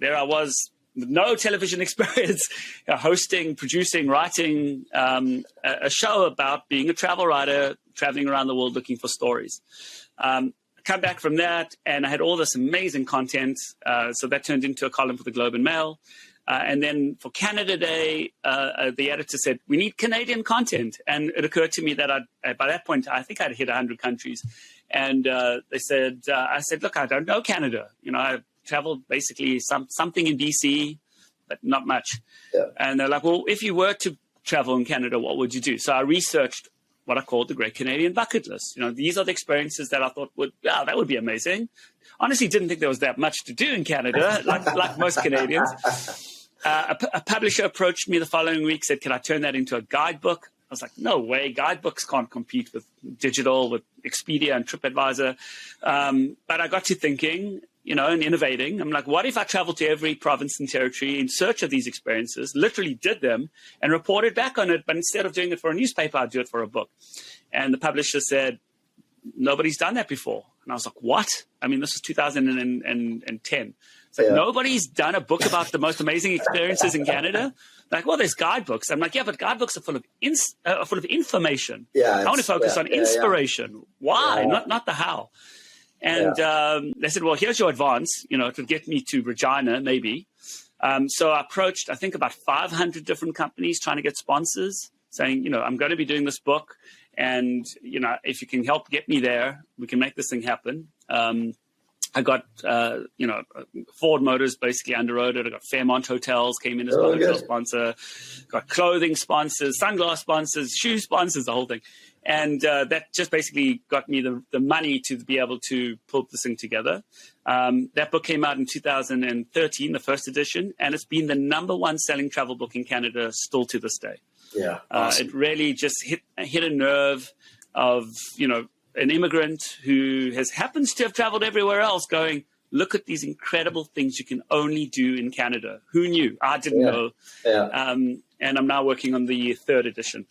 there I was, with no television experience, hosting, producing, writing a show about being a travel writer, traveling around the world looking for stories. Come back from that, and I had all this amazing content. So that turned into a column for the Globe and Mail. And then for Canada Day, the editor said, we need Canadian content. And it occurred to me that by that point, I think I'd hit 100 countries. And they said, I said, look, I don't know Canada. I've traveled basically something in BC, but not much. Yeah. And they're like, well, if you were to travel in Canada, what would you do? So I researched what I called the Great Canadian Bucket List. These are the experiences that I thought that would be amazing. Honestly, didn't think there was that much to do in Canada, like most Canadians. A publisher approached me the following week, said, can I turn that into a guidebook? I was like, no way. Guidebooks can't compete with digital, with Expedia and TripAdvisor. But I got to thinking, and innovating. I'm like, what if I traveled to every province and territory in search of these experiences, literally did them and reported back on it, but instead of doing it for a newspaper, I'd do it for a book. And the publisher said, nobody's done that before. And I was like, what? I mean, this was 2010. It's like, nobody's done a book about the most amazing experiences in Canada. Like, well, there's guidebooks. I'm like, yeah, but guidebooks are full of information. Yeah, I want to focus on inspiration. Why? Not the how. And they said, well, here's your advance. It would get me to Regina, maybe. So I approached, I think, about 500 different companies trying to get sponsors, saying, I'm going to be doing this book. And, if you can help get me there, we can make this thing happen. I got, Ford Motors basically underwrote it. I got Fairmont Hotels came in as a hotel sponsor. Got clothing sponsors, sunglass sponsors, shoe sponsors, the whole thing. And that just basically got me the money to be able to pull this thing together. That book came out in 2013, the first edition, and it's been the #1 selling travel book in Canada still to this day. Yeah, awesome. It really just hit a nerve of, an immigrant who happens to have traveled everywhere else going, look at these incredible things you can only do in Canada. Who knew? I didn't know. Yeah. And I'm now working on the 3rd edition.